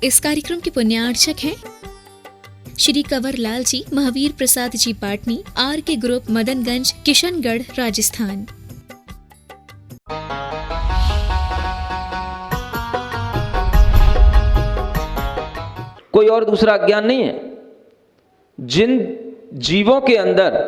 इस कार्यक्रम के पुण्यार्चक हैं श्री कंवर लाल जी, महावीर प्रसाद जी पाटनी, आर के ग्रुप, मदनगंज, किशनगढ़, राजस्थान। कोई और दूसरा अज्ञान नहीं है। जिन जीवों के अंदर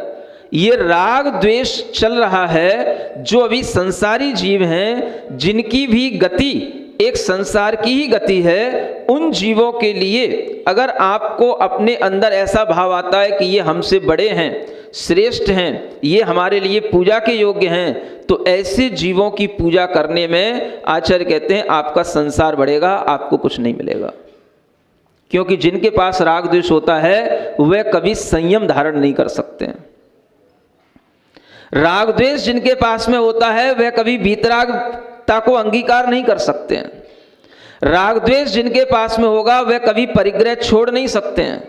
ये राग द्वेष चल रहा है, जो अभी संसारी जीव हैं, जिनकी भी गति एक संसार की ही गति है, उन जीवों के लिए अगर आपको अपने अंदर ऐसा भाव आता है कि ये हमसे बड़े हैं, श्रेष्ठ हैं, ये हमारे लिए पूजा के योग्य हैं, तो ऐसे जीवों की पूजा करने में आचार्य कहते हैं आपका संसार बढ़ेगा, आपको कुछ नहीं मिलेगा। क्योंकि जिनके पास राग द्वेष होता है वह कभी संयम धारण नहीं कर सकते हैं। राग द्वेष जिनके पास में होता है वह कभी वीतरागता को अंगीकार नहीं कर सकते हैं। राग द्वेष जिनके पास में होगा वह कभी परिग्रह छोड़ नहीं सकते हैं।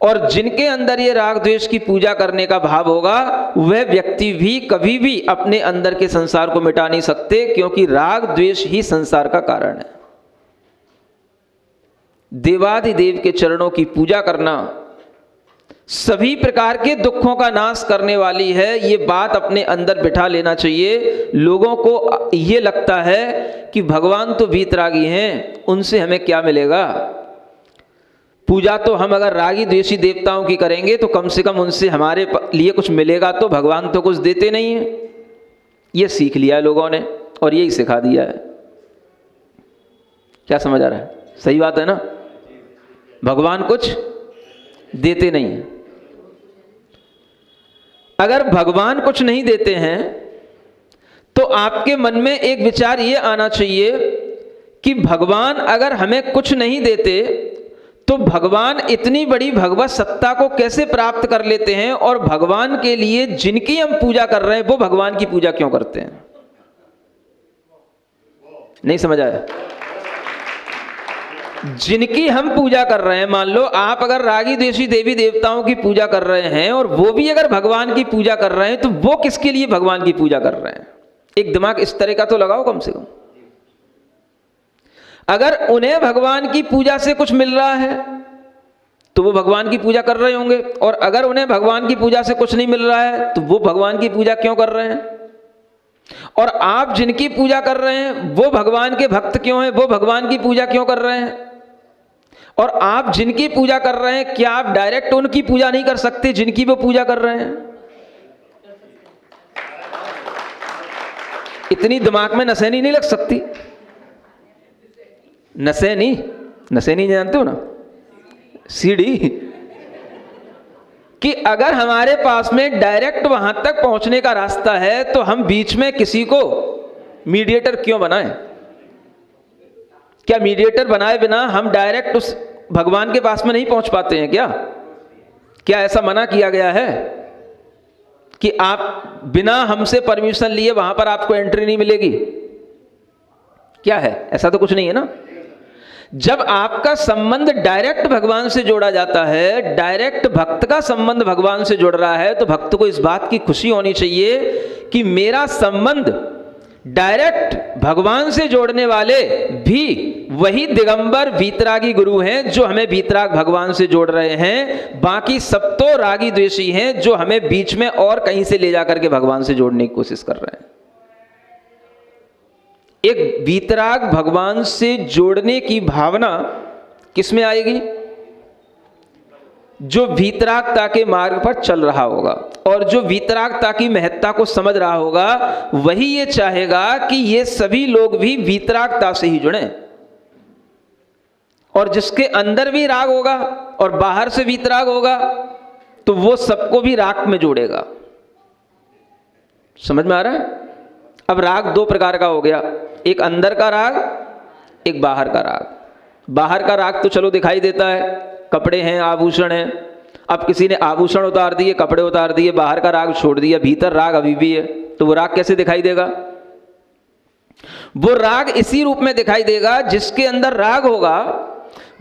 और जिनके अंदर ये राग द्वेष की पूजा करने का भाव होगा वह व्यक्ति भी कभी भी अपने अंदर के संसार को मिटा नहीं सकते, क्योंकि राग द्वेष ही संसार का कारण है। देवाधिदेव के चरणों की पूजा करना सभी प्रकार के दुखों का नाश करने वाली है, ये बात अपने अंदर बिठा लेना चाहिए। लोगों को ये लगता है कि भगवान तो वीतरागी हैं, उनसे हमें क्या मिलेगा। पूजा तो हम अगर रागी द्वेषी देवताओं की करेंगे तो कम से कम उनसे हमारे लिए कुछ मिलेगा, तो भगवान तो कुछ देते नहीं है। ये सीख लिया है लोगों ने और यही सिखा दिया है। क्या समझ आ रहा है? सही बात है ना? भगवान कुछ देते नहीं है। अगर भगवान कुछ नहीं देते हैं तो आपके मन में एक विचार ये आना चाहिए कि भगवान अगर हमें कुछ नहीं देते तो भगवान इतनी बड़ी भगवत सत्ता को कैसे प्राप्त कर लेते हैं, और भगवान के लिए जिनकी हम पूजा कर रहे हैं वो भगवान की पूजा क्यों करते हैं। नहीं समझ आया? जिनकी हम पूजा कर रहे हैं, मान लो आप अगर रागी द्वेषी देवी देवताओं की पूजा कर रहे हैं और वो भी अगर भगवान की पूजा कर रहे हैं, तो वो किसके लिए भगवान की पूजा कर रहे हैं? एक दिमाग इस तरह का तो लगाओ कम से कम। अगर उन्हें भगवान की पूजा से कुछ मिल रहा है तो वो भगवान की पूजा कर रहे होंगे, और अगर उन्हें भगवान की पूजा से कुछ नहीं मिल रहा है तो वो भगवान की पूजा क्यों कर रहे हैं? और आप जिनकी पूजा कर रहे हैं वो भगवान के भक्त क्यों हैं, वो भगवान की पूजा क्यों कर रहे हैं? और आप जिनकी पूजा कर रहे हैं, क्या आप डायरेक्ट उनकी पूजा नहीं कर सकते जिनकी वो पूजा कर रहे हैं? इतनी दिमाग में नसेनी नहीं लग सकती। नसेनी जानते हो ना, सीढ़ी, कि अगर हमारे पास में डायरेक्ट वहां तक पहुंचने का रास्ता है तो हम बीच में किसी को मीडिएटर क्यों बनाएं? क्या मीडिएटर बनाए बिना हम डायरेक्ट उस भगवान के पास में नहीं पहुंच पाते हैं क्या? क्या ऐसा मना किया गया है कि आप बिना हमसे परमिशन लिए वहां पर आपको एंट्री नहीं मिलेगी? क्या है? ऐसा तो कुछ नहीं है ना। जब आपका संबंध डायरेक्ट भगवान से जोड़ा जाता है, डायरेक्ट भक्त का संबंध भगवान से जुड़ रहा है, तो भक्त को इस बात की खुशी होनी चाहिए कि मेरा संबंध डायरेक्ट भगवान से जोड़ने वाले भी वही दिगंबर वीतरागी गुरु हैं जो हमें वीतराग भगवान से जोड़ रहे हैं। बाकी सब तो रागी द्वेषी हैं जो हमें बीच में और कहीं से ले जाकर के भगवान से जोड़ने की कोशिश कर रहे हैं। एक वीतराग भगवान से जोड़ने की भावना किस में आएगी? जो वीतरागता के मार्ग पर चल रहा होगा और जो वीतरागता की महत्ता को समझ रहा होगा, वही ये चाहेगा कि ये सभी लोग भी वीतरागता से ही जुड़ें। और जिसके अंदर भी राग होगा और बाहर से वीतराग होगा तो वो सबको भी राग में जोड़ेगा। समझ में आ रहा है? अब राग दो प्रकार का हो गया, एक अंदर का राग, एक बाहर का राग। बाहर का राग तो चलो दिखाई देता है, कपड़े हैं, आभूषण हैं। अब किसी ने आभूषण उतार दिए, कपड़े उतार दिए, बाहर का राग छोड़ दिया, भीतर राग अभी भी है, तो वो राग कैसे दिखाई देगा? वो राग इसी रूप में दिखाई देगा, जिसके अंदर राग होगा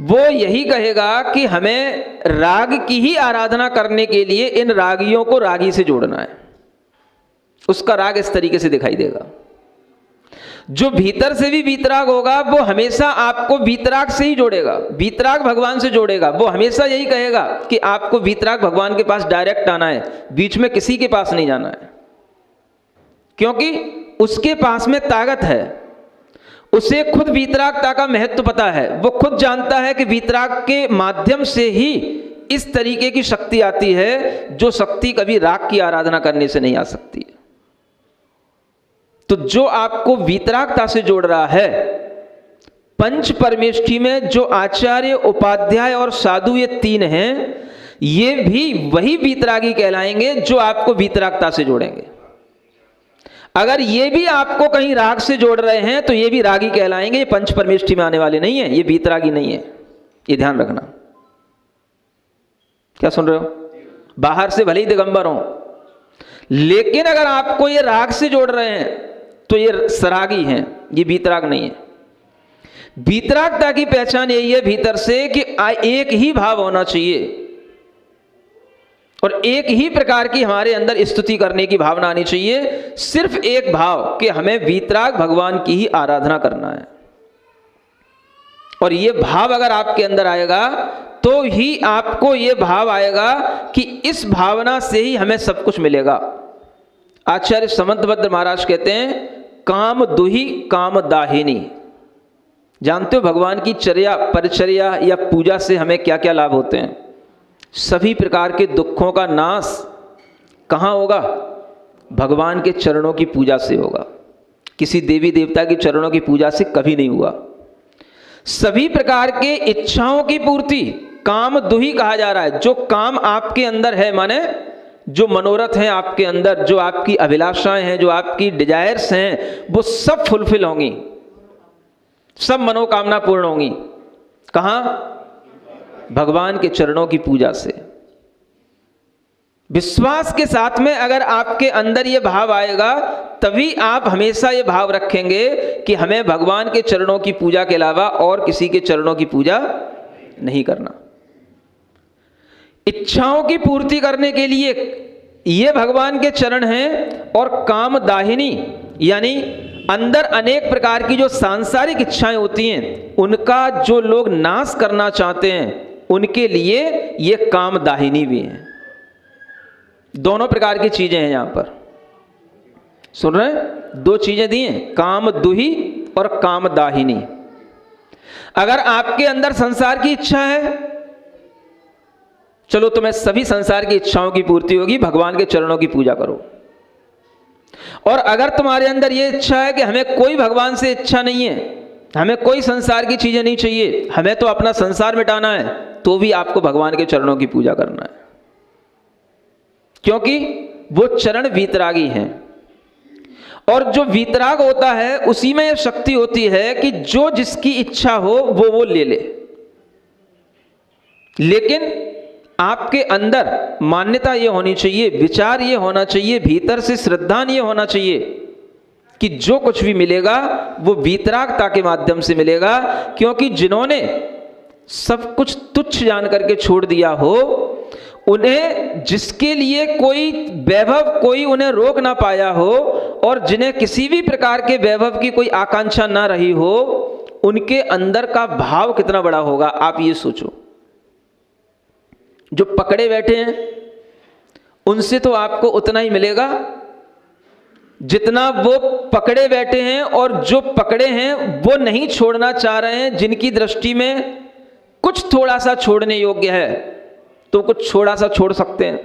वो यही कहेगा कि हमें राग की ही आराधना करने के लिए इन रागियों को रागी से जोड़ना है। उसका राग इस तरीके से दिखाई देगा। जो भीतर से भी वीतराग होगा वो हमेशा आपको वीतराग से ही जोड़ेगा, वीतराग भगवान से जोड़ेगा। वो हमेशा यही कहेगा कि आपको वीतराग भगवान के पास डायरेक्ट आना है, बीच में किसी के पास नहीं जाना है, क्योंकि उसके पास में ताकत है। उसे खुद वीतरागता का महत्व पता है। वो खुद जानता है कि वीतराग के माध्यम से ही इस तरीके की शक्ति आती है जो शक्ति कभी राग की आराधना करने से नहीं आ सकती। तो जो आपको वीतरागता से जोड़ रहा है, पंच परमेष्ठी में जो आचार्य, उपाध्याय और साधु ये तीन हैं, ये भी वही वीतरागी कहलाएंगे जो आपको वीतरागता से जोड़ेंगे। अगर ये भी आपको कहीं राग से जोड़ रहे हैं तो ये भी रागी कहलाएंगे, ये पंच परमेष्ठी में आने वाले नहीं है, ये वीतरागी नहीं है, ये ध्यान रखना। क्या सुन रहे हो? बाहर से भले ही दिगंबर हो, लेकिन अगर आपको ये राग से जोड़ रहे हैं तो ये सरागी हैं, ये वीतराग नहीं है। वीतरागता की पहचान यही है भीतर से कि एक ही भाव होना चाहिए और एक ही प्रकार की हमारे अंदर स्तुति करने की भावना आनी चाहिए। सिर्फ एक भाव कि हमें वीतराग भगवान की ही आराधना करना है, और ये भाव अगर आपके अंदर आएगा तो ही आपको ये भाव आएगा कि इस भावना से ही हमें सब कुछ मिलेगा। आचार्य समंतभद्र महाराज कहते हैं, काम दुही काम दाहिनी। जानते हो भगवान की चर्या, परिचर्या या पूजा से हमें क्या क्या लाभ होते हैं? सभी प्रकार के दुखों का नाश कहाँ होगा? भगवान के चरणों की पूजा से होगा। किसी देवी देवता के चरणों की पूजा से कभी नहीं हुआ। सभी प्रकार के इच्छाओं की पूर्ति काम दुही कहा जा रहा है। जो काम आपके अंदर है, माने जो मनोरथ हैं आपके अंदर, जो आपकी अभिलाषाएं हैं, जो आपकी डिजायर्स हैं, वो सब फुलफिल होंगी, सब मनोकामना पूर्ण होंगी। कहाँ? भगवान के चरणों की पूजा से। विश्वास के साथ में अगर आपके अंदर ये भाव आएगा, तभी आप हमेशा ये भाव रखेंगे कि हमें भगवान के चरणों की पूजा के अलावा और किसी के चरणों की पूजा नहीं करना। इच्छाओं की पूर्ति करने के लिए ये भगवान के चरण हैं, और काम दाहिनी यानी अंदर अनेक प्रकार की जो सांसारिक इच्छाएं होती हैं, उनका जो लोग नाश करना चाहते हैं, उनके लिए ये काम दाहिनी भी हैं। दोनों प्रकार की चीजें हैं यहां पर, सुन रहे हैं? दो चीजें दी हैं, काम दुही और काम दाहिनी। अगर आपके अंदर संसार की इच्छा है, चलो तुम्हें सभी संसार की इच्छाओं की पूर्ति होगी, भगवान के चरणों की पूजा करो। और अगर तुम्हारे अंदर यह इच्छा है कि हमें कोई भगवान से इच्छा नहीं है, हमें कोई संसार की चीजें नहीं चाहिए, हमें तो अपना संसार मिटाना है, तो भी आपको भगवान के चरणों की पूजा करना है, क्योंकि वो चरण वीतरागी हैं। और जो वीतराग होता है उसी में यह शक्ति होती है कि जो जिसकी इच्छा हो वो ले ले। लेकिन आपके अंदर मान्यता ये होनी चाहिए, विचार ये होना चाहिए, भीतर से श्रद्धा ये होना चाहिए कि जो कुछ भी मिलेगा वो वीतरागता के माध्यम से मिलेगा। क्योंकि जिन्होंने सब कुछ तुच्छ जान करके छोड़ दिया हो, उन्हें जिसके लिए कोई वैभव, कोई उन्हें रोक ना पाया हो, और जिन्हें किसी भी प्रकार के वैभव की कोई आकांक्षा ना रही हो, उनके अंदर का भाव कितना बड़ा होगा आप ये सोचो। जो पकड़े बैठे हैं उनसे तो आपको उतना ही मिलेगा जितना वो पकड़े बैठे हैं, और जो पकड़े हैं वो नहीं छोड़ना चाह रहे हैं। जिनकी दृष्टि में कुछ थोड़ा सा छोड़ने योग्य है तो कुछ थोड़ा सा छोड़ सकते हैं,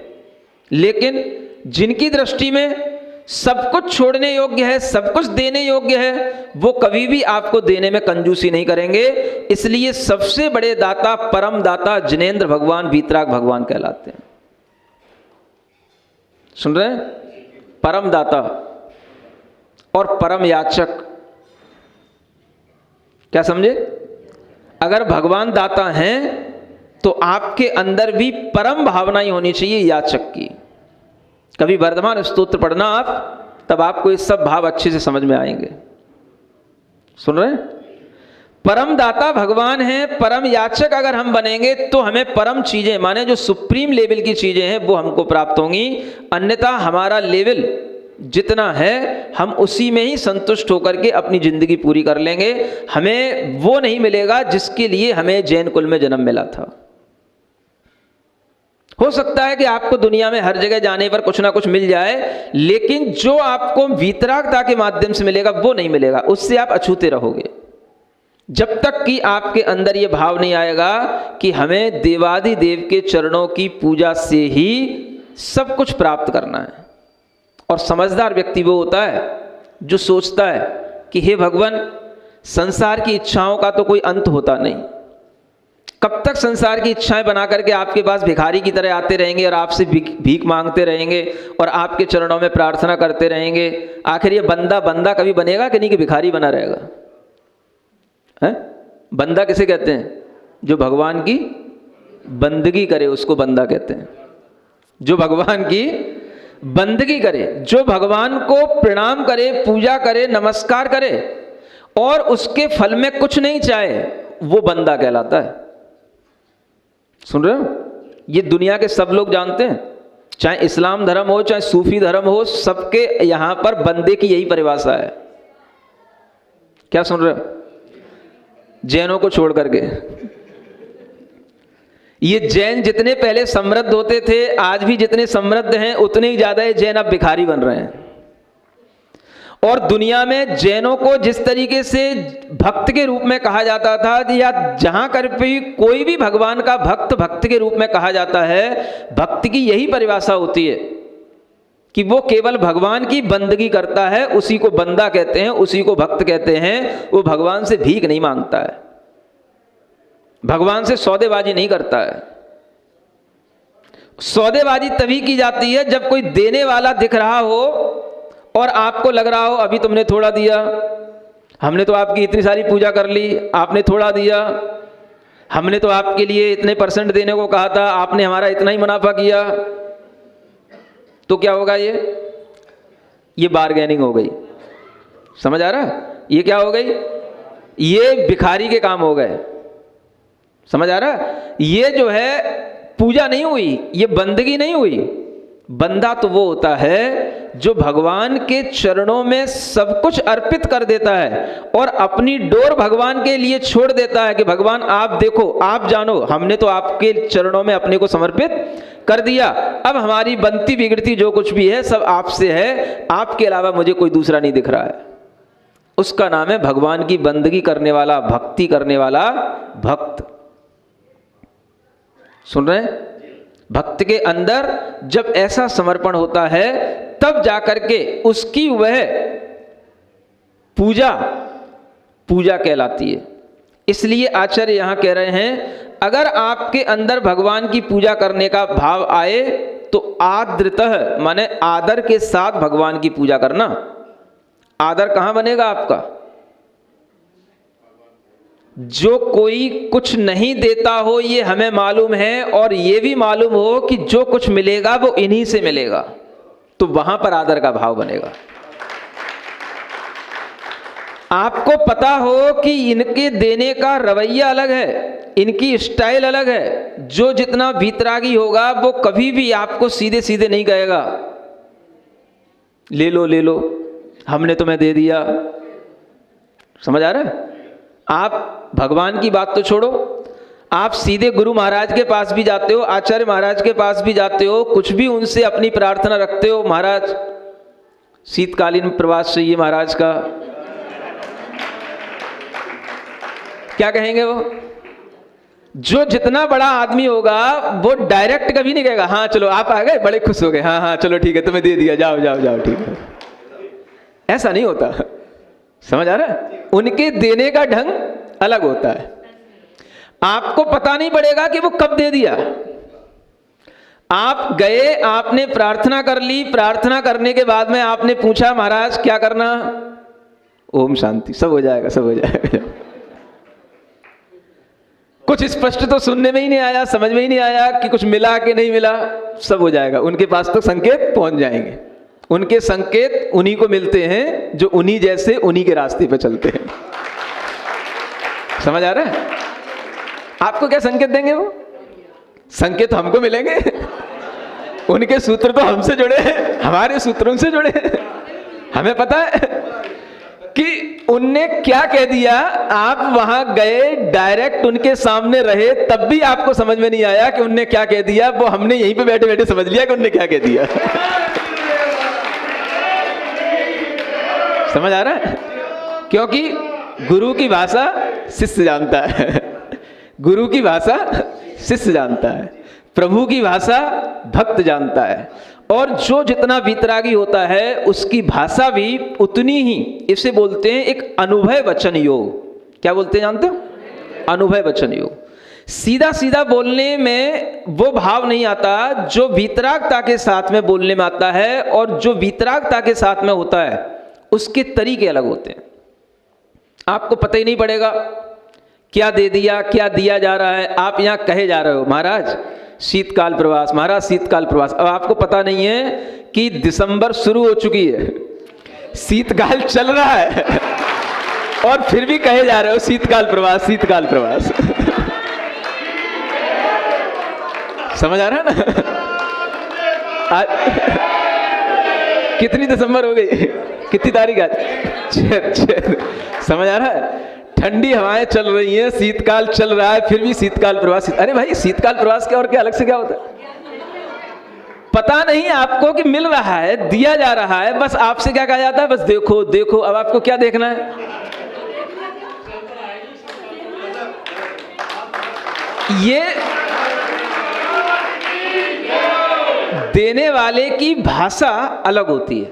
लेकिन जिनकी दृष्टि में सब कुछ छोड़ने योग्य है, सब कुछ देने योग्य है, वो कभी भी आपको देने में कंजूसी नहीं करेंगे। इसलिए सबसे बड़े दाता, परम दाता जिनेंद्र भगवान, वीतराग भगवान कहलाते हैं। सुन रहे हैं? परम दाता और परम याचक। क्या समझे? अगर भगवान दाता हैं तो आपके अंदर भी परम भावना ही होनी चाहिए याचक की। कभी वर्धमान स्तोत्र पढ़ना आप, तब आपको ये सब भाव अच्छे से समझ में आएंगे। सुन रहे हैं? परम दाता भगवान हैं, परम याचक अगर हम बनेंगे तो हमें परम चीजें, माने जो सुप्रीम लेवल की चीजें हैं, वो हमको प्राप्त होंगी। अन्यथा हमारा लेवल जितना है हम उसी में ही संतुष्ट होकर के अपनी जिंदगी पूरी कर लेंगे। हमें वो नहीं मिलेगा जिसके लिए हमें जैन कुल में जन्म मिला था। हो सकता है कि आपको दुनिया में हर जगह जाने पर कुछ ना कुछ मिल जाए, लेकिन जो आपको वीतरागता के माध्यम से मिलेगा वो नहीं मिलेगा, उससे आप अछूते रहोगे। जब तक कि आपके अंदर ये भाव नहीं आएगा कि हमें देवादिदेव के चरणों की पूजा से ही सब कुछ प्राप्त करना है। और समझदार व्यक्ति वो होता है जो सोचता है कि हे भगवान, संसार की इच्छाओं का तो कोई अंत होता नहीं। कब तक संसार की इच्छाएं बना करके आपके पास भिखारी की तरह आते रहेंगे और आपसे भीख मांगते रहेंगे और आपके चरणों में प्रार्थना करते रहेंगे। आखिर ये बंदा कभी बनेगा कि नहीं, कि भिखारी बना रहेगा? है? बंदा किसे कहते हैं? जो भगवान की बंदगी करे उसको बंदा कहते हैं। जो भगवान की बंदगी करे, जो भगवान को प्रणाम करे, पूजा करे, नमस्कार करे और उसके फल में कुछ नहीं चाहे, वो बंदा कहलाता है। सुन रहे हो? ये दुनिया के सब लोग जानते हैं, चाहे इस्लाम धर्म हो चाहे सूफी धर्म हो, सबके यहां पर बंदे की यही परिभाषा है। क्या सुन रहे हो? जैनों को छोड़ करके ये जैन जितने पहले समृद्ध होते थे, आज भी जितने समृद्ध हैं उतने ही ज्यादा ये जैन अब भिखारी बन रहे हैं। और दुनिया में जैनों को जिस तरीके से भक्त के रूप में कहा जाता था, या जहां कर भी कोई भी भगवान का भक्त के रूप में कहा जाता है, भक्त की यही परिभाषा होती है कि वो केवल भगवान की बंदगी करता है, उसी को बंदा कहते हैं, उसी को भक्त कहते हैं। वो भगवान से भीख नहीं मांगता है, भगवान से सौदेबाजी नहीं करता है। सौदेबाजी तभी की जाती है जब कोई देने वाला दिख रहा हो और आपको लग रहा हो अभी तुमने थोड़ा दिया, हमने तो आपकी इतनी सारी पूजा कर ली, आपने थोड़ा दिया, हमने तो आपके लिए इतने % देने को कहा था, आपने हमारा इतना ही मुनाफा किया। तो क्या होगा? ये बार्गेनिंग हो गई। समझ आ रहा? ये क्या हो गई? ये भिखारी के काम हो गए। समझ आ रहा? ये जो है पूजा नहीं हुई, ये बंदगी नहीं हुई। बंदा तो वो होता है जो भगवान के चरणों में सब कुछ अर्पित कर देता है और अपनी डोर भगवान के लिए छोड़ देता है कि भगवान आप देखो, आप जानो, हमने तो आपके चरणों में अपने को समर्पित कर दिया। अब हमारी बनती बिगड़ती जो कुछ भी है सब आपसे है, आपके अलावा मुझे कोई दूसरा नहीं दिख रहा है। उसका नाम है भगवान की बंदगी करने वाला, भक्ति करने वाला भक्त। सुन रहे हैं? भक्त के अंदर जब ऐसा समर्पण होता है तब जाकर के उसकी वह पूजा कहलाती है। इसलिए आचार्य यहां कह रहे हैं, अगर आपके अंदर भगवान की पूजा करने का भाव आए तो आदृतः माने आदर के साथ भगवान की पूजा करना। आदर कहां बनेगा आपका? जो कोई कुछ नहीं देता हो ये हमें मालूम है, और ये भी मालूम हो कि जो कुछ मिलेगा वो इन्हीं से मिलेगा, तो वहां पर आदर का भाव बनेगा। आपको पता हो कि इनके देने का रवैया अलग है, इनकी स्टाइल अलग है। जो जितना वीतरागी होगा वो कभी भी आपको सीधे सीधे नहीं कहेगा ले लो ले लो, हमने तुम्हें दे दिया। समझ आ रहा है? आप भगवान की बात तो छोड़ो, आप सीधे गुरु महाराज के पास भी जाते हो, आचार्य महाराज के पास भी जाते हो, कुछ भी उनसे अपनी प्रार्थना रखते हो, महाराज शीतकालीन प्रवास चाहिए महाराज का, क्या कहेंगे वो? जो जितना बड़ा आदमी होगा वो डायरेक्ट कभी नहीं कहेगा हाँ चलो आप आ गए, बड़े खुश हो गए, हाँ हाँ चलो ठीक है तुम्हें दे दिया, जाओ जाओ जाओ ठीक है। ऐसा नहीं होता। समझ आ रहा है? उनके देने का ढंग अलग होता है। आपको पता नहीं पड़ेगा कि वो कब दे दिया। आप गए, आपने प्रार्थना कर ली, प्रार्थना करने के बाद में आपने पूछा महाराज क्या करना? ओम शांति, सब हो जाएगा सब हो जाएगा। कुछ स्पष्ट तो सुनने में ही नहीं आया, समझ में ही नहीं आया कि कुछ मिला कि नहीं मिला, सब हो जाएगा। उनके पास तो संकेत पहुंच जाएंगे। उनके संकेत उन्हीं को मिलते हैं जो उन्हीं जैसे उन्हीं के रास्ते पे चलते हैं। समझ आ रहा है? आपको क्या संकेत देंगे वो? संकेत हमको मिलेंगे। उनके सूत्र तो हमसे जुड़े हैं, हमारे सूत्रों से जुड़े हैं। हमें पता है कि उनने क्या कह दिया। आप वहां गए, डायरेक्ट उनके सामने रहे, तब भी आपको समझ में नहीं आया कि उनने क्या कह दिया। वो हमने यहीं पे बैठे बैठे समझ लिया कि उनने क्या कह दिया। समझ आ रहा है? क्योंकि गुरु की भाषा शिष्य जानता है, गुरु की भाषा शिष्य जानता है, प्रभु की भाषा भक्त जानता है। और जो जितना वीतरागी होता है उसकी भाषा भी उतनी ही, इसे बोलते हैं एक अनुभव वचन योग। क्या बोलते हैं जानते हो? अनुभव वचन योग। सीधा सीधा बोलने में वो भाव नहीं आता जो वीतरागता के साथ में बोलने में आता है, और जो वीतरागता के साथ में होता है उसके तरीके अलग होते हैं। आपको पता ही नहीं पड़ेगा क्या दे दिया, क्या दिया जा रहा है। आप यहाँ कहे जा रहे हो महाराज शीतकाल प्रवास, महाराज शीतकाल प्रवास। अब आपको पता नहीं है कि दिसंबर शुरू हो चुकी है, शीतकाल चल रहा है, और फिर भी कहे जा रहे हो शीतकाल प्रवास, शीतकाल प्रवास। समझ आ रहा है ना? कितनी दिसंबर हो गई? कितनी तारीख आज? 6। समझ आ रहा है? ठंडी हवाएं चल रही हैं, शीतकाल चल रहा है, फिर भी शीतकाल प्रवास। अरे भाई शीतकाल प्रवास क्या और क्या अलग से क्या होता है? पता नहीं आपको कि मिल रहा है, दिया जा रहा है, बस आपसे क्या कहा जाता है? बस देखो देखो। अब आपको क्या देखना है? ये देने वाले की भाषा अलग होती है।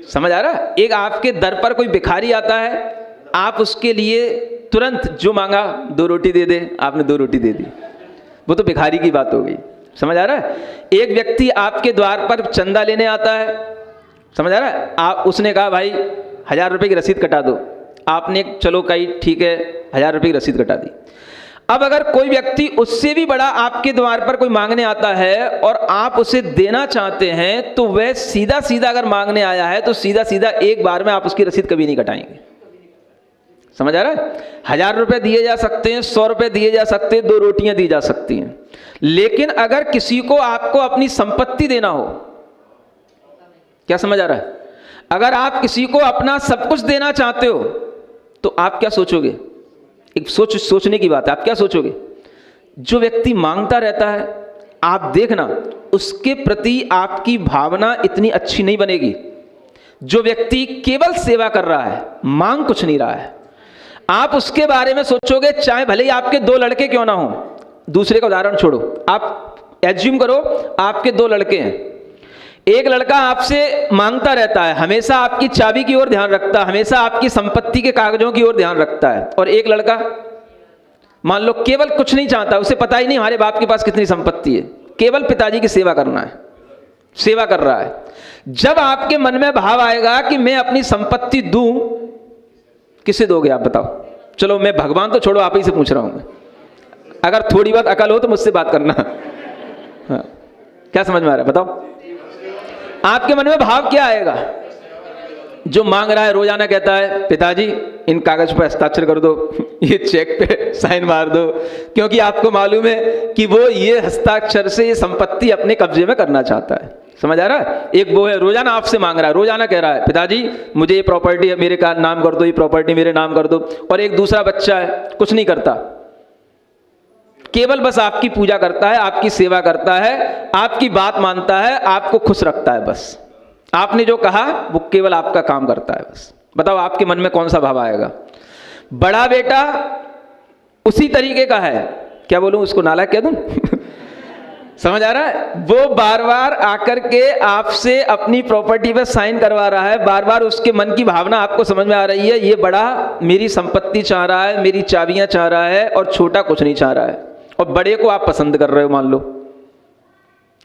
समझ आ रहा है? एक आपके दर पर कोई भिखारी आता है, आप उसके लिए तुरंत जो मांगा 2 रोटी दे दे, आपने 2 रोटी दे दी, वो तो भिखारी की बात हो गई। समझ आ रहा है? एक व्यक्ति आपके द्वार पर चंदा लेने आता है, समझ आ रहा है? आप उसने कहा भाई 1000 रुपये की रसीद कटा दो, आपने चलो कही ठीक है 1000 रुपये की रसीद कटा दी। अब अगर कोई व्यक्ति उससे भी बड़ा आपके द्वार पर कोई मांगने आता है और आप उसे देना चाहते हैं, तो वह सीधा सीधा अगर मांगने आया है तो सीधा सीधा एक बार में आप उसकी रसीद कभी नहीं कटाएंगे। समझ आ रहा है? 1000 रुपये दिए जा सकते हैं, 100 रुपये दिए जा सकते हैं, 2 रोटियां दी जा सकती हैं। लेकिन अगर किसी को आपको अपनी संपत्ति देना हो, क्या समझ आ रहा है? अगर आप किसी को अपना सब कुछ देना चाहते हो तो आप क्या सोचोगे? एक सोचने की बात है। आप क्या सोचोगे? जो व्यक्ति मांगता रहता है, आप देखना उसके प्रति आपकी भावना इतनी अच्छी नहीं बनेगी। जो व्यक्ति केवल सेवा कर रहा है, मांग कुछ नहीं रहा है, आप उसके बारे में सोचोगे, चाहे भले ही आपके 2 लड़के क्यों ना हो। दूसरे का उदाहरण छोड़ो, आप एज्यूम करो आपके 2 लड़के हैं। एक लड़का आपसे मांगता रहता है, हमेशा आपकी चाबी की ओर ध्यान रखता है, हमेशा आपकी संपत्ति के कागजों की ओर ध्यान रखता है। और एक लड़का मान लो केवल कुछ नहीं चाहता, उसे पता ही नहीं हमारे बाप के पास कितनी संपत्ति है, केवल पिताजी की सेवा करना है, सेवा कर रहा है। जब आपके मन में भाव आएगा कि मैं अपनी संपत्ति दूं, किसे दोगे आप बताओ? चलो मैं भगवान तो छोड़ो, आप ही से पूछ रहा हूं। अगर थोड़ी बहुत अकल हो तो मुझसे बात करना। हाँ। क्या समझ में आ रहा है बताओ? आपके मन में भाव क्या आएगा? जो मांग रहा है रोजाना कहता है पिताजी इन कागज पर हस्ताक्षर कर दो, ये चेक पे साइन मार दो, क्योंकि आपको मालूम है कि वो ये हस्ताक्षर से ये संपत्ति अपने कब्जे में करना चाहता है। समझ आ रहा है? एक वो है रोजाना आपसे मांग रहा है, रोजाना कह रहा है पिताजी मुझे ये प्रॉपर्टी मेरे का नाम कर दो, ये प्रॉपर्टी मेरे नाम कर दो। और एक दूसरा बच्चा है, कुछ नहीं करता, केवल बस आपकी पूजा करता है, आपकी सेवा करता है, आपकी बात मानता है, आपको खुश रखता है। बस आपने जो कहा वो केवल आपका काम करता है। बस बताओ आपके मन में कौन सा भाव आएगा? बड़ा बेटा उसी तरीके का है, क्या बोलूं उसको, नालायक कह दूं? समझ आ रहा है? वो बार बार आकर के आपसे अपनी प्रॉपर्टी पर साइन करवा रहा है, बार बार उसके मन की भावना आपको समझ में आ रही है। ये बड़ा मेरी संपत्ति चाह रहा है, मेरी चाबियां चाह रहा है, और छोटा कुछ नहीं चाह रहा है। और बड़े को आप पसंद कर रहे हो, मान लो,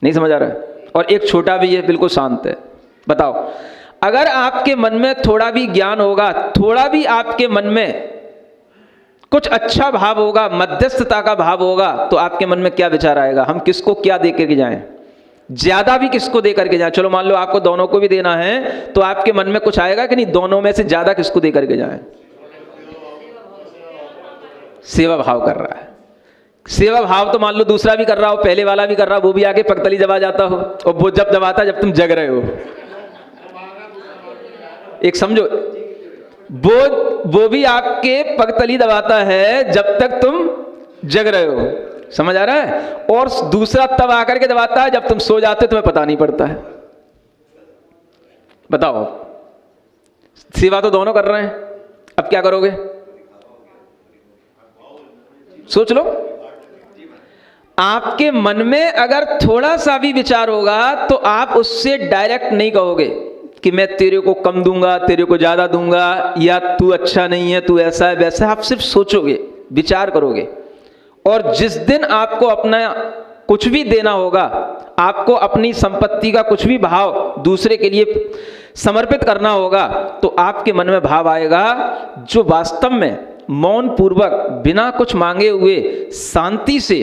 नहीं समझ आ रहा है? और एक छोटा भी है, बिल्कुल शांत है। बताओ अगर आपके मन में थोड़ा भी ज्ञान होगा, थोड़ा भी आपके मन में कुछ अच्छा भाव होगा, मध्यस्थता का भाव होगा, तो आपके मन में क्या विचार आएगा? हम किसको क्या दे करके जाएं? ज्यादा भी किसको दे करके जाएं? चलो मान लो आपको दोनों को भी देना है, तो आपके मन में कुछ आएगा कि नहीं? दोनों में से ज्यादा किसको दे करके जाएं? सेवा भाव कर रहा है। सेवा भाव तो मान लो दूसरा भी कर रहा हो, पहले वाला भी कर रहा हो, वो भी आके पगतली दबा जाता हो, और वो जब दबाता जब तुम जग रहे हो। एक समझो, वो भी आपके पगतली दबाता है जब तक तुम जग रहे हो, समझ आ रहा है? और दूसरा तब आकर के दबाता है जब तुम सो जाते हो, तुम्हें पता नहीं पड़ता है। बताओ, सेवा तो दोनों कर रहे हैं, अब क्या करोगे? सोच लो। आपके मन में अगर थोड़ा सा भी विचार होगा तो आप उससे डायरेक्ट नहीं कहोगे कि मैं तेरे को कम दूंगा, तेरे को ज्यादा दूंगा, या तू अच्छा नहीं है, तू ऐसा है वैसा है। आप सिर्फ सोचोगे, विचार करोगे। और जिस दिन आपको अपना कुछ भी देना होगा, आपको अपनी संपत्ति का कुछ भी भाव दूसरे के लिए समर्पित करना होगा, तो आपके मन में भाव आएगा जो वास्तव में मौन पूर्वक बिना कुछ मांगे हुए शांति से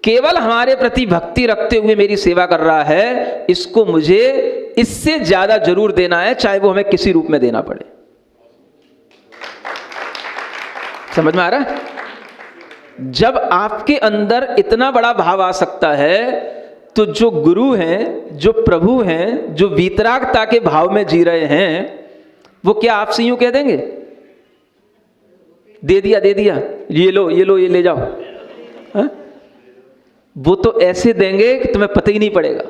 केवल हमारे प्रति भक्ति रखते हुए मेरी सेवा कर रहा है, इसको मुझे इससे ज्यादा जरूर देना है, चाहे वो हमें किसी रूप में देना पड़े। समझ में आ रहा है? जब आपके अंदर इतना बड़ा भाव आ सकता है, तो जो गुरु हैं, जो प्रभु हैं, जो वीतरागता के भाव में जी रहे हैं, वो क्या आपसे यूं कह देंगे, दे दिया दे दिया, ये लो ये लो, ये ले जाओ? हा? वो तो ऐसे देंगे कि तुम्हें पता ही नहीं पड़ेगा।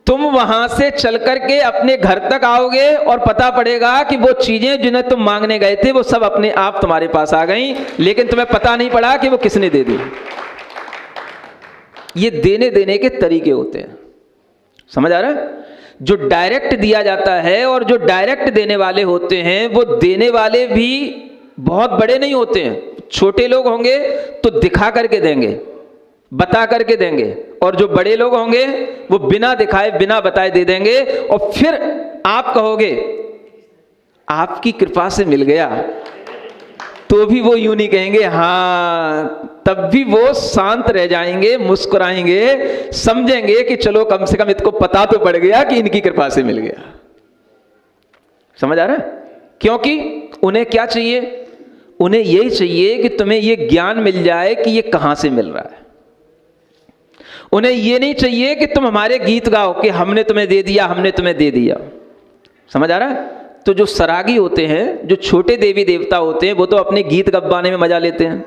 तुम वहां से चल करके अपने घर तक आओगे और पता पड़ेगा कि वो चीजें जिन्हें तुम मांगने गए थे वो सब अपने आप तुम्हारे पास आ गई, लेकिन तुम्हें पता नहीं पड़ा कि वो किसने दे दी। ये देने देने के तरीके होते हैं, समझ आ रहा है? जो डायरेक्ट दिया जाता है और जो डायरेक्ट देने वाले होते हैं, वो देने वाले भी बहुत बड़े नहीं होते हैं। छोटे लोग होंगे तो दिखा करके देंगे, बता करके देंगे, और जो बड़े लोग होंगे वो बिना दिखाए बिना बताए दे देंगे। और फिर आप कहोगे आपकी कृपा से मिल गया, तो भी वो यूं नहीं कहेंगे हाँ, तब भी वो शांत रह जाएंगे, मुस्कुराएंगे, समझेंगे कि चलो कम से कम इसको पता तो पड़ गया कि इनकी कृपा से मिल गया। समझ आ रहा है? क्योंकि उन्हें क्या चाहिए? उन्हें यही चाहिए कि तुम्हें ये ज्ञान मिल जाए कि ये कहां से मिल रहा है। उन्हें ये नहीं चाहिए कि तुम हमारे गीत गाओ कि हमने तुम्हें दे दिया, हमने तुम्हें दे दिया। समझ आ रहा है? तो जो सरागी होते हैं, जो छोटे देवी देवता होते हैं, वो तो अपने गीत गब्बाने में मजा लेते हैं,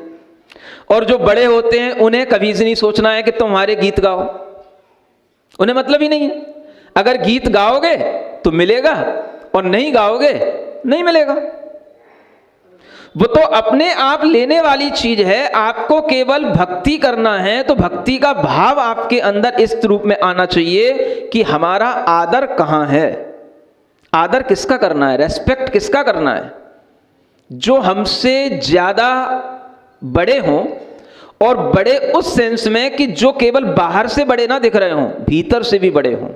और जो बड़े होते हैं उन्हें कभी से नहीं सोचना है कि तुम हमारे गीत गाओ। उन्हें मतलब ही नहीं है। अगर गीत गाओगे तो मिलेगा, और नहीं गाओगे नहीं मिलेगा। वो तो अपने आप लेने वाली चीज है। आपको केवल भक्ति करना है, तो भक्ति का भाव आपके अंदर इस रूप में आना चाहिए कि हमारा आदर कहां है, आदर किसका करना है, रेस्पेक्ट किसका करना है। जो हमसे ज्यादा बड़े हों, और बड़े उस सेंस में कि जो केवल बाहर से बड़े ना दिख रहे हों, भीतर से भी बड़े हों।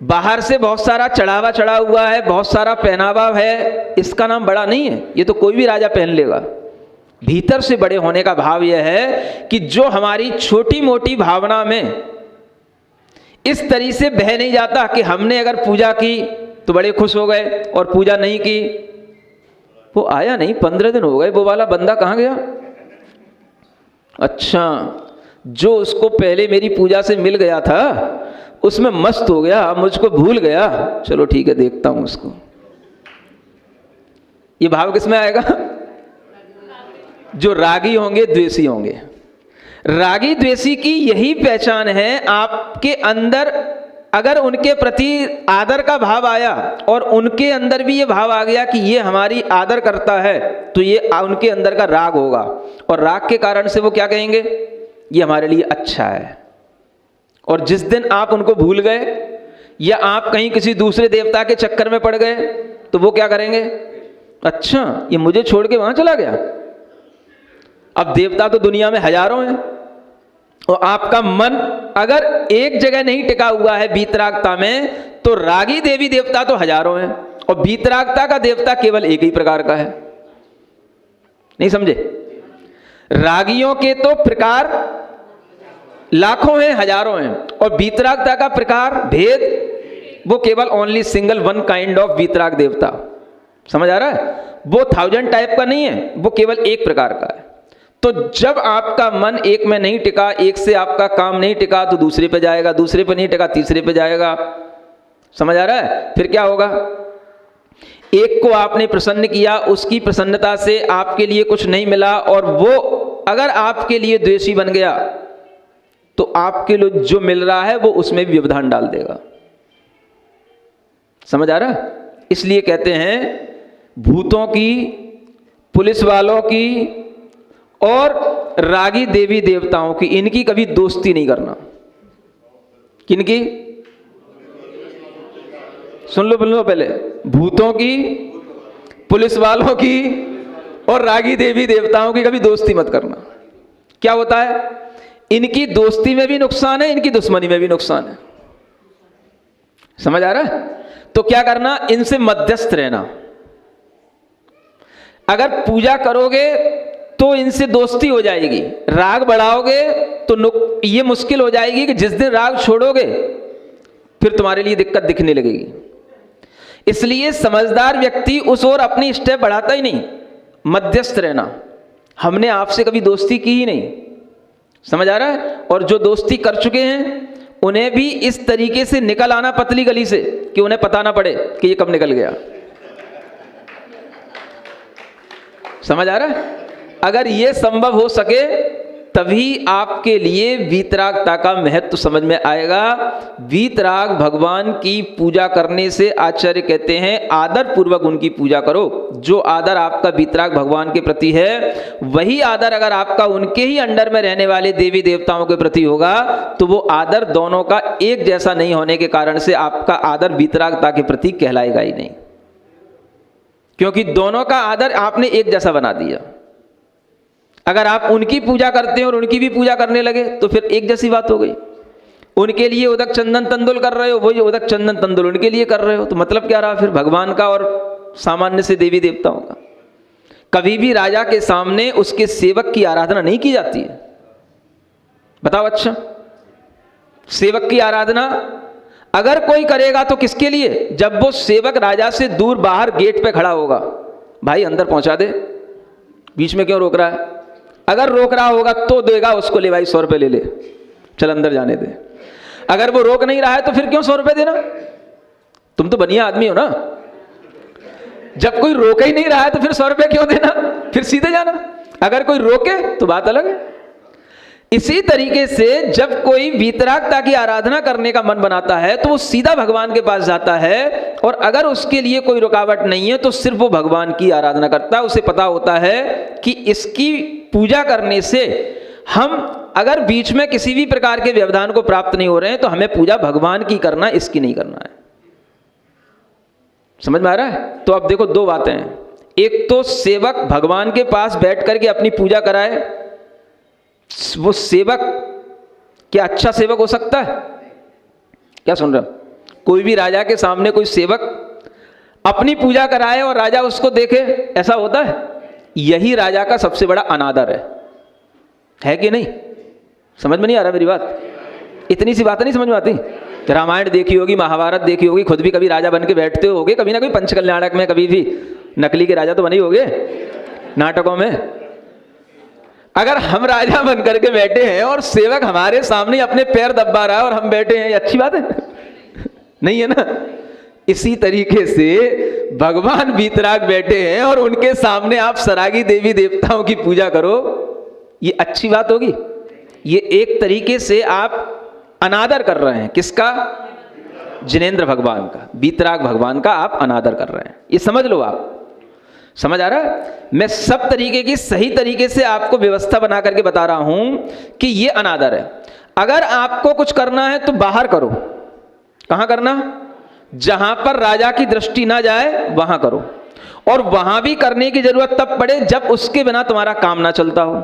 बाहर से बहुत सारा चढ़ावा चढ़ा हुआ है, बहुत सारा पहनावा है, इसका नाम बड़ा नहीं है। ये तो कोई भी राजा पहन लेगा। भीतर से बड़े होने का भाव यह है कि जो हमारी छोटी मोटी भावना में इस तरीके से बह नहीं जाता कि हमने अगर पूजा की तो बड़े खुश हो गए, और पूजा नहीं की वो आया नहीं, 15 दिन हो गए, वो वाला बंदा कहाँ गया? अच्छा, जो उसको पहले मेरी पूजा से मिल गया था उसमें मस्त हो गया, अब मुझको भूल गया, चलो ठीक है देखता हूं उसको। ये भाव किसमें आएगा? जो रागी होंगे, द्वेषी होंगे। रागी द्वेषी की यही पहचान है। आपके अंदर अगर उनके प्रति आदर का भाव आया और उनके अंदर भी ये भाव आ गया कि ये हमारी आदर करता है, तो ये उनके अंदर का राग होगा, और राग के कारण से वो क्या कहेंगे? ये हमारे लिए अच्छा है। और जिस दिन आप उनको भूल गए या आप कहीं किसी दूसरे देवता के चक्कर में पड़ गए, तो वो क्या करेंगे? अच्छा, ये मुझे छोड़ के वहां चला गया। अब देवता तो दुनिया में हजारों हैं, और आपका मन अगर एक जगह नहीं टिका हुआ है वीतरागता में, तो रागी देवी देवता तो हजारों हैं, और वीतरागता का देवता केवल एक ही प्रकार का है। नहीं समझे? रागियों के तो प्रकार लाखों हैं, हजारों हैं, और वीतरागता का प्रकार भेद, वो केवल only single one kind of वीतराग देवता। समझ आ रहा है? वो 1000 टाइप का नहीं है, वो केवल एक प्रकार का है। तो जब आपका मन एक में नहीं टिका, एक से आपका काम नहीं टिका, तो दूसरे पे जाएगा, दूसरे पे नहीं टिका तीसरे पे जाएगा। समझ आ रहा है? फिर क्या होगा? एक को आपने प्रसन्न किया, उसकी प्रसन्नता से आपके लिए कुछ नहीं मिला, और वो अगर आपके लिए द्वेषी बन गया तो आपके लिए जो मिल रहा है वो उसमें भी व्यवधान डाल देगा। समझ आ रहा है? इसलिए कहते हैं भूतों की, पुलिस वालों की और रागी देवी देवताओं की, इनकी कभी दोस्ती नहीं करना। किनकी? सुन लो पहले, भूतों की, पुलिस वालों की और रागी देवी देवताओं की कभी दोस्ती मत करना। क्या होता है? इनकी दोस्ती में भी नुकसान है, इनकी दुश्मनी में भी नुकसान है। समझ आ रहा है? तो क्या करना? इनसे मध्यस्थ रहना। अगर पूजा करोगे तो इनसे दोस्ती हो जाएगी, राग बढ़ाओगे तो ये मुश्किल हो जाएगी कि जिस दिन राग छोड़ोगे फिर तुम्हारे लिए दिक्कत दिखने लगेगी। इसलिए समझदार व्यक्ति उस ओर अपनी स्टेप बढ़ाता ही नहीं, मध्यस्थ रहना। हमने आपसे कभी दोस्ती की ही नहीं। समझ आ रहा है? और जो दोस्ती कर चुके हैं उन्हें भी इस तरीके से निकल आना पतली गली से कि उन्हें पता ना पड़े कि ये कब निकल गया। समझ आ रहा है? अगर ये संभव हो सके तभी आपके लिए वीतरागता का महत्व समझ में आएगा। वीतराग भगवान की पूजा करने से आचार्य कहते हैं आदर पूर्वक उनकी पूजा करो। जो आदर आपका वीतराग भगवान के प्रति है, वही आदर अगर आपका उनके ही अंडर में रहने वाले देवी देवताओं के प्रति होगा तो वो आदर दोनों का एक जैसा नहीं होने के कारण से आपका आदर वीतरागता के प्रति कहलाएगा ही नहीं, क्योंकि दोनों का आदर आपने एक जैसा बना दिया। अगर आप उनकी पूजा करते हैं और उनकी भी पूजा करने लगे तो फिर एक जैसी बात हो गई। उनके लिए उदक चंदन तंदुल कर रहे हो, वही उदक चंदन तंदुल उनके लिए कर रहे हो, तो मतलब क्या रहा फिर भगवान का और सामान्य से देवी देवताओं का? कभी भी राजा के सामने उसके सेवक की आराधना नहीं की जाती है। बताओ, अच्छा सेवक की आराधना अगर कोई करेगा तो किसके लिए? जब वो सेवक राजा से दूर बाहर गेट पे खड़ा होगा, भाई अंदर पहुंचा दे, बीच में क्यों रोक रहा है? अगर रोक रहा होगा तो देगा उसको, ले भाई 100 रुपए ले ले, चल अंदर जाने दे। अगर वो रोक नहीं रहा है तो फिर क्यों 100 रुपए देना? तुम तो बढ़िया आदमी हो ना। जब कोई रोक ही नहीं रहा है तो फिर 100 रुपए क्यों देना? फिर सीधे जाना। अगर कोई रोके तो बात अलग है। इसी तरीके से जब कोई वीतरागता की आराधना करने का मन बनाता है तो वो सीधा भगवान के पास जाता है, और अगर उसके लिए कोई रुकावट नहीं है तो सिर्फ वो भगवान की आराधना करता है। उसे पता होता है कि इसकी पूजा करने से हम अगर बीच में किसी भी प्रकार के व्यवधान को प्राप्त नहीं हो रहे हैं तो हमें पूजा भगवान की करना, इसकी नहीं करना है। समझ में आ रहा है? तो अब देखो दो बातें हैं। एक तो सेवक भगवान के पास बैठ करके अपनी पूजा कराए, वो सेवक क्या अच्छा सेवक हो सकता है? क्या सुन रहे हो? कोई भी राजा के सामने कोई सेवक अपनी पूजा कराए और राजा उसको देखे, ऐसा होता है? यही राजा का सबसे बड़ा अनादर है कि नहीं? समझ में नहीं आ रहा मेरी बात? इतनी सी बात नहीं समझ में आती? रामायण देखी होगी, महाभारत देखी होगी, खुद भी कभी राजा बन के बैठते होगे कभी ना कभी, पंचकल्याणक में कभी भी नकली के राजा तो बने होगे नाटकों में। अगर हम राजा बन करके बैठे हैं और सेवक हमारे सामने अपने पैर दबा रहा है और हम बैठे हैं, ये अच्छी बात है? नहीं है ना? इसी तरीके से भगवान वीतराग बैठे हैं और उनके सामने आप सरागी देवी देवताओं की पूजा करो, ये अच्छी बात होगी? ये एक तरीके से आप अनादर कर रहे हैं। किसका? जिनेंद्र भगवान का, वीतराग भगवान का आप अनादर कर रहे हैं। ये समझ लो आप। समझ आ रहा है? मैं सब तरीके की सही तरीके से आपको व्यवस्था बना करके बता रहा हूं कि ये अनादर है। अगर आपको कुछ करना है तो बाहर करो। कहां करना? जहां पर राजा की दृष्टि ना जाए वहां करो, और वहां भी करने की जरूरत तब पड़े जब उसके बिना तुम्हारा काम ना चलता हो।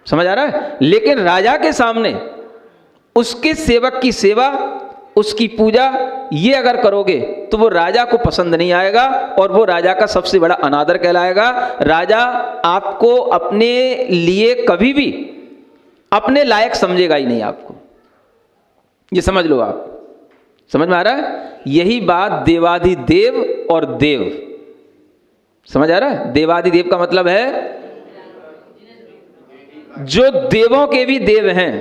समझ आ रहा है? लेकिन राजा के सामने उसके सेवक की सेवा, उसकी पूजा, ये अगर करोगे तो वो राजा को पसंद नहीं आएगा और वो राजा का सबसे बड़ा अनादर कहलाएगा। राजा आपको अपने लिए कभी भी अपने लायक समझेगा ही नहीं आपको। ये समझ लो आप। समझ में आ रहा है? यही बात देवाधिदेव और देव। समझ आ रहा है? देवाधिदेव का मतलब है जो देवों के भी देव हैं,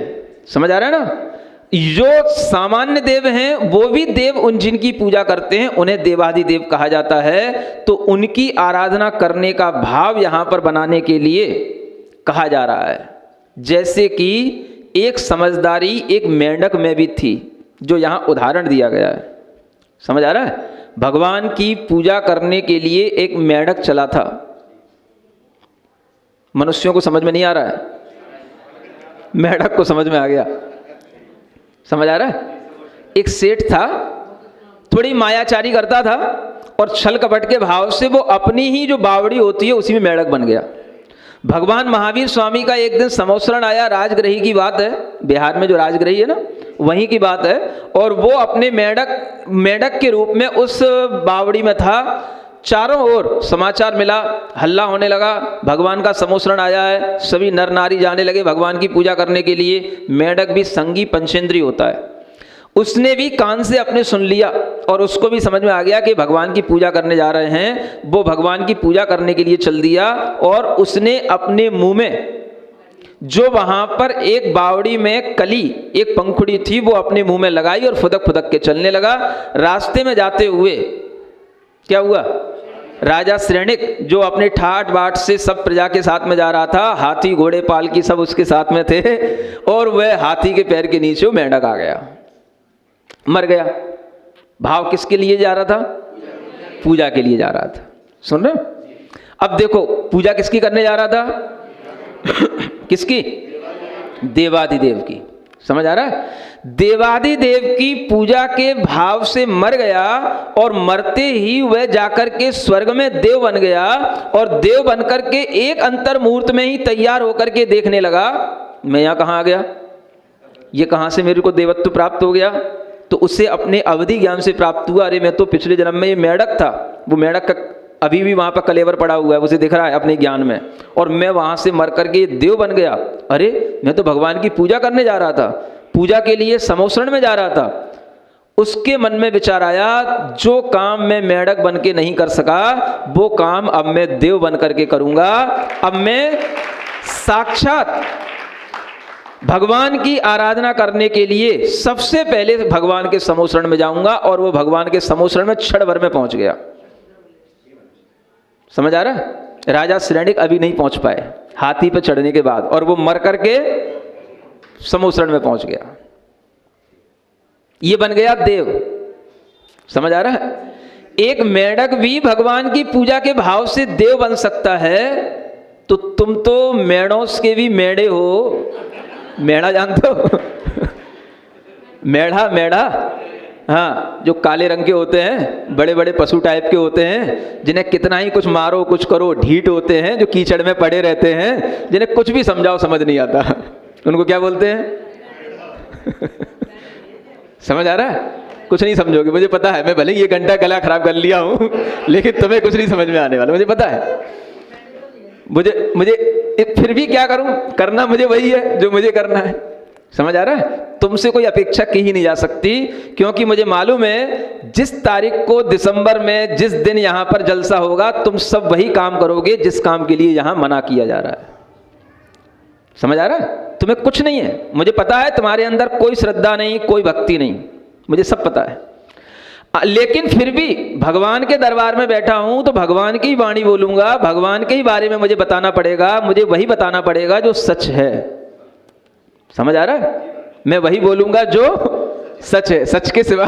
समझ आ रहा है ना, जो सामान्य देव हैं वो भी देव उन जिनकी पूजा करते हैं उन्हें देवाधिदेव कहा जाता है। तो उनकी आराधना करने का भाव यहां पर बनाने के लिए कहा जा रहा है। जैसे कि एक समझदारी एक मेंढक में भी थी, जो यहां उदाहरण दिया गया है। समझ आ रहा है? भगवान की पूजा करने के लिए एक मेंढक चला था। मनुष्यों को समझ में नहीं आ रहा है, मेंढक को समझ में आ गया। समझ आ रहा है? एक सेठ था, थोड़ी मायाचारी करता था और छल कपट के भाव से वो अपनी ही जो बावड़ी होती है उसी में मेंढक बन गया। भगवान महावीर स्वामी का एक दिन समोसरण आया, राजगृही की बात है, बिहार में जो राजगृही है ना वहीं की बात है। और वो अपने मेंढक के रूप में उस बावड़ी में था। चारों ओर समाचार मिला, हल्ला होने लगा, भगवान का समोसरण आया है, सभी नर नारी जाने लगे भगवान की पूजा करने के लिए। मेंढक भी संगी पंचेंद्री होता है, उसने भी कान से अपने सुन लिया और उसको भी समझ में आ गया कि भगवान की पूजा करने जा रहे हैं। वो भगवान की पूजा करने के लिए चल दिया और उसने अपने मुंह में जो वहां पर एक बावड़ी में कली एक पंखुड़ी थी वो अपने मुंह में लगाई और फुदक फुदक के चलने लगा। रास्ते में जाते हुए क्या हुआ, राजा श्रेणिक जो अपने ठाट बाट से सब प्रजा के साथ में जा रहा था, हाथी घोड़े पालकी सब उसके साथ में थे, और वह हाथी के पैर के नीचे मेंढक आ गया, मर गया। भाव किसके लिए जा रहा था? पूजा के लिए जा रहा था। सुन रहे? अब देखो पूजा किसकी करने जा रहा था? किसकी? देवाधिदेव की। समझ आ रहा है? देवाधिदेव की पूजा के भाव से मर गया और मरते ही वह जाकर के स्वर्ग में देव बन गया और देव बनकर के एक अंतर मुहूर्त में ही तैयार होकर के देखने लगा, मैं यहाँ कहाँ आ गया, ये कहाँ से मेरे को देवत्व प्राप्त हो गया। तो उससे अपने अवधि ज्ञान से प्राप्त हुआ, अरे मैं तो पिछले जन्म में ये मेंढक था, वो मेंढक का अभी भी वहां पर कलेवर पड़ा हुआ है, उसे दिख रहा है अपने ज्ञान में, और मैं वहां से मर करके देव बन गया। अरे मैं तो भगवान की पूजा करने जा रहा था, पूजा के लिए समोसरण में जा रहा था। उसके मन में विचार आया, जो काम मैं मेंढक बन के नहीं कर सका वो काम अब मैं देव बन करके करूंगा। अब मैं साक्षात भगवान की आराधना करने के लिए सबसे पहले भगवान के समोसरण में जाऊंगा। और वो भगवान के समोसरण में क्षण भर में पहुंच गया। समझ आ रहा है? राजा श्रेणिक अभी नहीं पहुंच पाए हाथी पर चढ़ने के बाद, और वो मर करके समोसरण में पहुंच गया, ये बन गया देव। समझ आ रहा है? एक मेंढक भी भगवान की पूजा के भाव से देव बन सकता है, तो तुम तो मेढ़ों के भी मेढ़े हो। मेढ़ा जानते हो? मेढ़ा, हाँ, जो काले रंग के होते हैं, बड़े बड़े पशु टाइप के होते हैं, जिन्हें कितना ही कुछ मारो कुछ करो ढीठ होते हैं, जो कीचड़ में पड़े रहते हैं, जिन्हें कुछ भी समझाओ समझ नहीं आता, उनको क्या बोलते हैं? समझ आ रहा है? कुछ नहीं समझोगे, मुझे पता है, मैं भले ये घंटा गला खराब कर लिया हूं, लेकिन तुम्हें कुछ नहीं समझ में आने वाला, मुझे पता है। मुझे फिर भी क्या करूं, करना मुझे वही है जो मुझे करना है। समझ आ रहा है? तुमसे कोई अपेक्षा की ही नहीं जा सकती, क्योंकि मुझे मालूम है जिस तारीख को दिसंबर में जिस दिन यहां पर जलसा होगा, तुम सब वही काम करोगे जिस काम के लिए यहां मना किया जा रहा है। समझ आ रहा है? तुम्हें कुछ नहीं है, मुझे पता है तुम्हारे अंदर कोई श्रद्धा नहीं, कोई भक्ति नहीं, मुझे सब पता है। लेकिन फिर भी भगवान के दरबार में बैठा हूं तो भगवान की वाणी बोलूंगा, भगवान के ही बारे में मुझे बताना पड़ेगा, मुझे वही बताना पड़ेगा जो सच है। समझ आ रहा है? मैं वही बोलूंगा जो सच है, सच के सिवा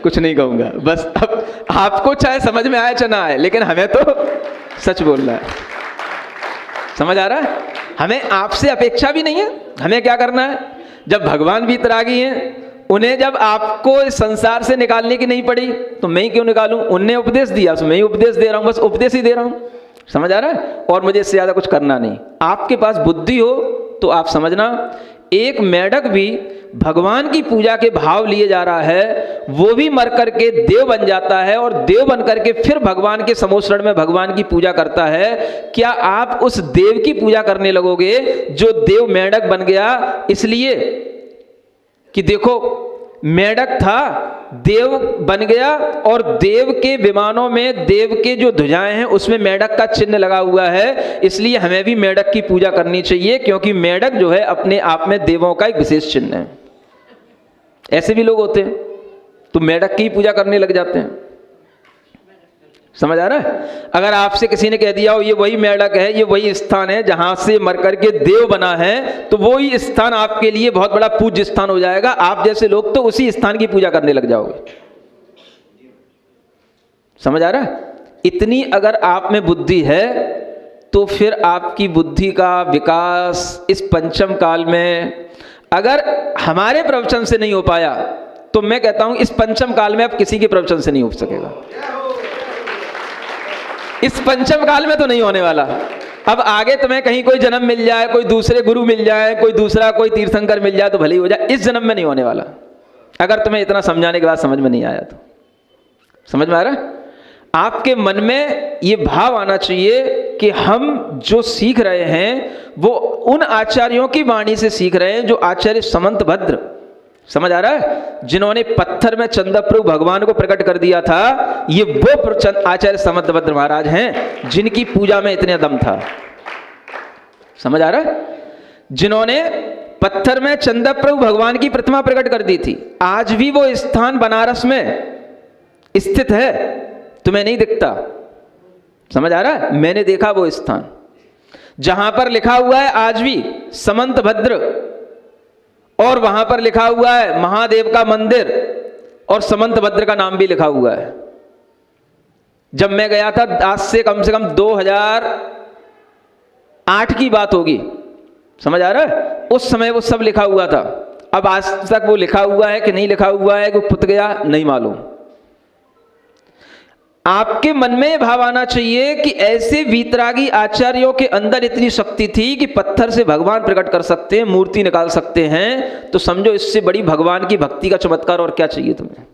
कुछ नहीं कहूंगा। बस अब आपको चाहे समझ में आए चाहे ना आए, लेकिन हमें तो सच बोलना है। समझ आ रहा है? हमें आपसे अपेक्षा भी नहीं है। हमें क्या करना है? जब भगवान वीतरागी हैं, उन्हें जब आपको इस संसार से निकालने की नहीं पड़ी तो मैं ही क्यों निकालूं? उनने उपदेश दिया तो मैं ही उपदेश दे रहा हूं, बस उपदेश ही दे रहा हूं। समझ आ रहा है? और मुझे इससे ज्यादा कुछ करना नहीं। आपके पास बुद्धि हो तो आप समझना, एक मेंढक भी भगवान की पूजा के भाव लिए जा रहा है, वो भी मर करके देव बन जाता है और देव बन करके फिर भगवान के समोसरण में भगवान की पूजा करता है। क्या आप उस देव की पूजा करने लगोगे जो देव मेंढक बन गया? इसलिए कि देखो मेढक था, देव बन गया, और देव के विमानों में देव के जो ध्वजाएं हैं उसमें मेढक का चिन्ह लगा हुआ है। इसलिए हमें भी मेढक की पूजा करनी चाहिए, क्योंकि मेढक जो है अपने आप में देवों का एक विशेष चिन्ह है। ऐसे भी लोग होते हैं तो मेढक की पूजा करने लग जाते हैं। समझ आ रहा है? अगर आपसे किसी ने कह दिया हो ये वही मेढक है, ये वही स्थान है जहां से मर करके देव बना है, तो वही स्थान आपके लिए बहुत बड़ा पूज्य स्थान हो जाएगा। आप जैसे लोग तो उसी स्थान की पूजा करने लग जाओगे। समझ आ रहा है? इतनी अगर आप में बुद्धि है तो फिर आपकी बुद्धि का विकास इस पंचम काल में अगर हमारे प्रवचन से नहीं हो पाया तो मैं कहता हूं इस पंचम काल में अब किसी के प्रवचन से नहीं हो सकेगा। इस पंचम काल में तो नहीं होने वाला। अब आगे तुम्हें कहीं कोई जन्म मिल जाए, कोई दूसरे गुरु मिल जाए, कोई दूसरा कोई तीर्थंकर मिल जाए तो भले ही हो जाए, इस जन्म में नहीं होने वाला। अगर तुम्हें इतना समझाने के बाद समझ में नहीं आया तो। समझ में आ रहा है? आपके मन में ये भाव आना चाहिए कि हम जो सीख रहे हैं वो उन आचार्यों की वाणी से सीख रहे हैं जो आचार्य समंत भद्र, समझ आ रहा है, जिन्होंने पत्थर में चंद्रप्रभु भगवान को प्रकट कर दिया था। ये वो आचार्य समंत भद्र महाराज हैं जिनकी पूजा में इतने दम था। समझ आ रहा है? जिन्होंने पत्थर में चंद्रप्रभु भगवान की प्रतिमा प्रकट कर दी थी। आज भी वो स्थान बनारस में स्थित है, तुम्हें नहीं दिखता। समझ आ रहा है? मैंने देखा वो स्थान जहां पर लिखा हुआ है आज भी समंत भद्र, और वहां पर लिखा हुआ है महादेव का मंदिर, और समंत भद्र का नाम भी लिखा हुआ है। जब मैं गया था आज से कम 2008 की बात होगी। समझ आ रहा है? उस समय वो सब लिखा हुआ था। अब आज तक वो लिखा हुआ है कि नहीं लिखा हुआ है, कि पुत गया नहीं मालूम। आपके मन में भाव आना चाहिए कि ऐसे वीतरागी आचार्यों के अंदर इतनी शक्ति थी कि पत्थर से भगवान प्रकट कर सकते हैं, मूर्ति निकाल सकते हैं, तो समझो इससे बड़ी भगवान की भक्ति का चमत्कार और क्या चाहिए तुम्हें।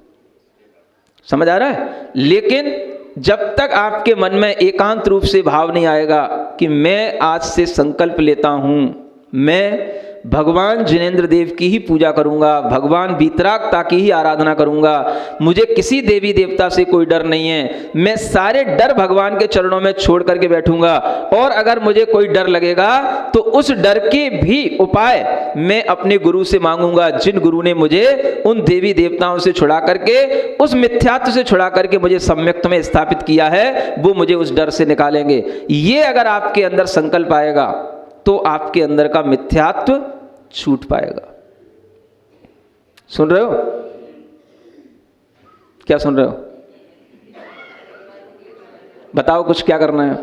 समझ आ रहा है? लेकिन जब तक आपके मन में एकांत रूप से भाव नहीं आएगा कि मैं आज से संकल्प लेता हूं, मैं भगवान जिनेंद्र देव की ही पूजा करूंगा, भगवान वीतरागता की ही आराधना करूंगा, मुझे किसी देवी देवता से कोई डर नहीं है, मैं सारे डर भगवान के चरणों में छोड़ करके बैठूंगा, और अगर मुझे कोई डर लगेगा तो उस डर के भी उपाय मैं अपने गुरु से मांगूंगा, जिन गुरु ने मुझे उन देवी देवताओं से छुड़ा करके, उस मिथ्यात्व से छुड़ा करके मुझे सम्यक्त में स्थापित किया है, वो मुझे उस डर से निकालेंगे। ये अगर आपके अंदर संकल्प आएगा तो आपके अंदर का मिथ्यात्व छूट पाएगा। सुन रहे हो? क्या सुन रहे हो? बताओ कुछ क्या करना है?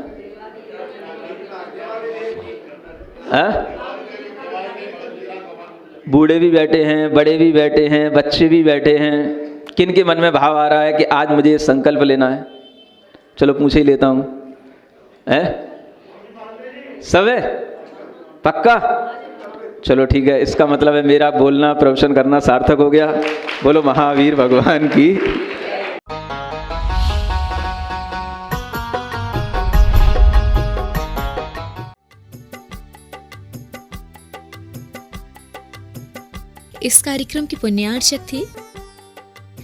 बूढ़े भी बैठे हैं, बड़े भी बैठे हैं, बच्चे भी बैठे हैं। किन के मन में भाव आ रहा है कि आज मुझे संकल्प लेना है? चलो पूछे ही लेता हूं। सब है? पक्का? चलो ठीक है, इसका मतलब है मेरा बोलना प्रवचन करना सार्थक हो गया। बोलो महावीर भगवान की। इस कार्यक्रम के पुण्यार्चक थे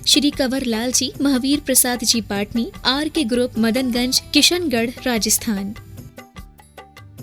श्री कंवर लाल जी, महावीर प्रसाद जी पाटनी, आर के ग्रुप, मदनगंज, किशनगढ़, राजस्थान।